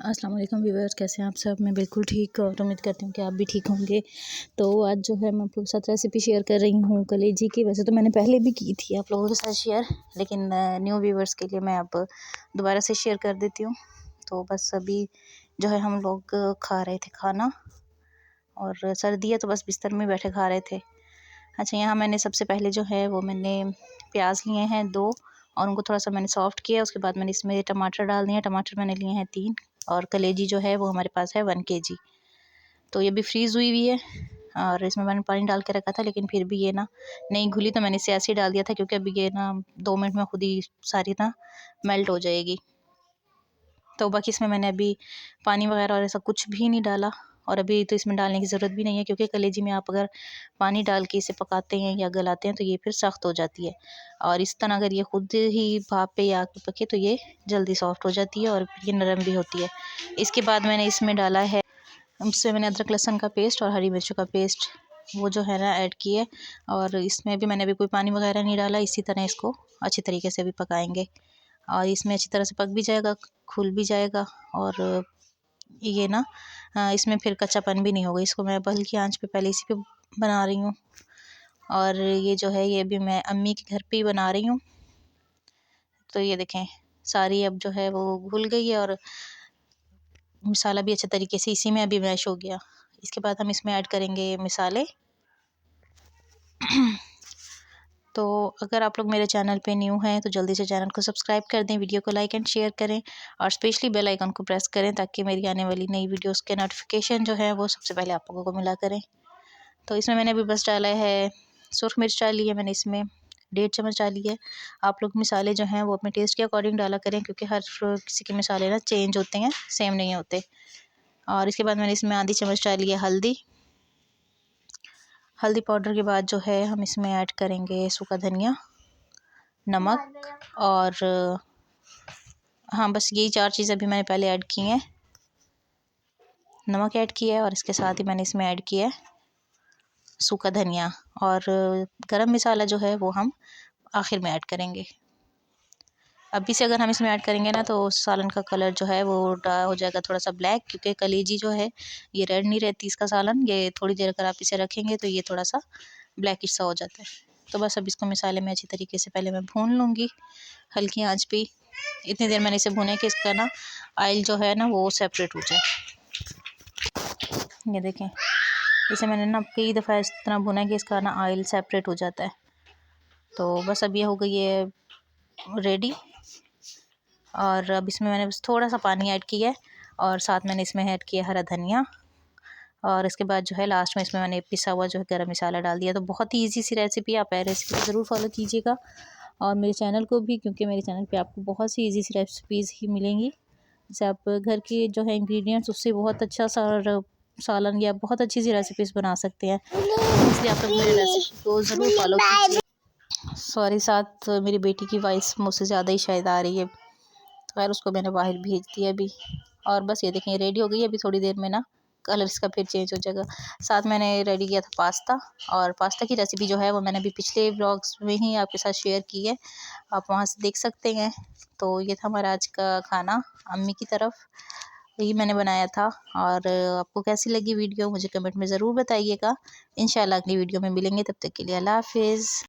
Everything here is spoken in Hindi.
अस्सलाम वालेकुम व्यूअर्स, कैसे हैं आप सब। मैं बिल्कुल ठीक और उम्मीद करती हूँ कि आप भी ठीक होंगे। तो आज जो है मैं आप लोगों के साथ रेसिपी शेयर कर रही हूँ कलेजी की। वैसे तो मैंने पहले भी की थी आप लोगों के साथ शेयर, लेकिन न्यू व्यूअर्स के लिए मैं अब दोबारा से शेयर कर देती हूँ। तो बस अभी जो है हम लोग खा रहे थे खाना, और सर्दी है तो बस बिस्तर में बैठे खा रहे थे। अच्छा, यहाँ मैंने सबसे पहले जो है वो मैंने प्याज लिए हैं 2, और उनको थोड़ा सा मैंने सॉफ्ट किया। उसके बाद मैंने इसमें टमाटर डाल दिए। टमाटर मैंने लिए हैं 3, और कलेजी जो है वो हमारे पास है 1 kg। तो ये भी फ्रीज़ हुई हुई है, और इसमें मैंने पानी डाल के रखा था, लेकिन फिर भी ये ना नहीं घुली, तो मैंने इसे ऐसे ही डाल दिया था, क्योंकि अभी ये ना 2 मिनट में खुद ही सारी ना मेल्ट हो जाएगी। तो बाकी इसमें मैंने अभी पानी वगैरह और ऐसा कुछ भी नहीं डाला, और अभी तो इसमें डालने की ज़रूरत भी नहीं है, क्योंकि कलेजी में आप अगर पानी डाल के इसे पकाते हैं या गलाते हैं तो ये फिर सख्त हो जाती है। और इस तरह अगर ये खुद ही भाप पे या आग पे पके तो ये जल्दी सॉफ्ट हो जाती है, और ये नरम भी होती है। इसके बाद मैंने इसमें डाला है, इसमें मैंने अदरक लहसुन का पेस्ट और हरी मिर्चों का पेस्ट वो जो है ना ऐड किए। और इसमें भी मैंने अभी कोई पानी वगैरह नहीं डाला। इसी तरह इसको अच्छी तरीके से अभी पकाएंगे, और इसमें अच्छी तरह से पक भी जाएगा, खुल भी जाएगा, और ये ना इसमें फिर कच्चापन भी नहीं होगा। इसको मैं हल्की आंच पे पहले इसी पे बना रही हूँ, और ये जो है ये भी मैं अम्मी के घर पे ही बना रही हूँ। तो ये देखें सारी अब जो है वो घुल गई है, और मसाला भी अच्छे तरीके से इसी में अभी मैश हो गया। इसके बाद हम इसमें ऐड करेंगे मसाले। तो अगर आप लोग मेरे चैनल पे न्यू हैं तो जल्दी से चैनल को सब्सक्राइब कर दें, वीडियो को लाइक एंड शेयर करें, और स्पेशली बेल आइकन को प्रेस करें, ताकि मेरी आने वाली नई वीडियोस के नोटिफिकेशन जो है वो सबसे पहले आप लोगों को मिला करें। तो इसमें मैंने अभी बस डाला है सुरख मिर्च डाली है मैंने इसमें 1.5 चम्मच डाली है। आप लोग मसाले जो हैं वो अपने टेस्ट के अकॉर्डिंग डाला करें, क्योंकि हर किसी के मसाले ना चेंज होते हैं, सेम नहीं होते। और इसके बाद मैंने इसमें आधी चम्मच डाली है हल्दी पाउडर के बाद जो है हम इसमें ऐड करेंगे सूखा धनिया, नमक, और हाँ बस यही 4 चीज़ें अभी मैंने पहले ऐड की हैं। नमक ऐड किया है, और इसके साथ ही मैंने इसमें ऐड किया है सूखा धनिया, और गरम मसाला जो है वो हम आखिर में ऐड करेंगे। अभी से अगर हम इसमें ऐड करेंगे ना तो सालन का कलर जो है वो हो जाएगा थोड़ा सा ब्लैक, क्योंकि कलेजी जो है ये रेड नहीं रहती इसका सालन। ये थोड़ी देर अगर आप इसे रखेंगे तो ये थोड़ा सा ब्लैकिश सा हो जाता है। तो बस अब इसको मसाले में अच्छी तरीके से पहले मैं भून लूँगी हल्की आंच पे। इतनी देर मैंने इसे भुना कि इसका ना ऑयल जो है ना वो सेपरेट हो जाए। ये देखें इसे मैंने ना कई दफ़ा इस तरह भुना कि इसका ना ऑयल सेपरेट हो जाता है। तो बस अब ये हो गई है रेडी, और अब इसमें मैंने बस थोड़ा सा पानी ऐड किया है, और साथ मैंने इसमें ऐड किया हरा धनिया, और इसके बाद जो है लास्ट में इसमें मैंने पिसा हुआ जो है गरम मसाला डाल दिया। तो बहुत ही ईजी सी रेसिपी है, आप रेसिपी को ज़रूर फॉलो कीजिएगा, और मेरे चैनल को भी, क्योंकि मेरे चैनल पे आपको बहुत सी ईजी सी रेसिपीज़ ही मिलेंगी। जैसे आप घर के जो है इंग्रेडिएंट्स उससे बहुत अच्छा सा सालन या बहुत अच्छी सी रेसिपीज़ बना सकते हैं। इसलिए आप लोग मेरे रेसिपी को ज़रूर फॉलो कीजिए। सॉरी, साथ मेरी बेटी की वॉइस मुझसे ज़्यादा ही शायद आ रही है, खैर उसको मैंने बाहर भेज दिया अभी। और बस ये देखें रेडी हो गई है। अभी थोड़ी देर में ना कलर इसका फिर चेंज हो जाएगा। साथ मैंने रेडी किया था पास्ता, और पास्ता की रेसिपी जो है वो मैंने अभी पिछले व्लॉग्स में ही आपके साथ शेयर की है, आप वहाँ से देख सकते हैं। तो ये था हमारा आज का खाना अम्मी की तरफ, यही मैंने बनाया था। और आपको कैसी लगी वीडियो मुझे कमेंट में ज़रूर बताइएगा। इंशाल्लाह अगली वीडियो में मिलेंगे, तब तक के लिए अल्लाह हाफिज़।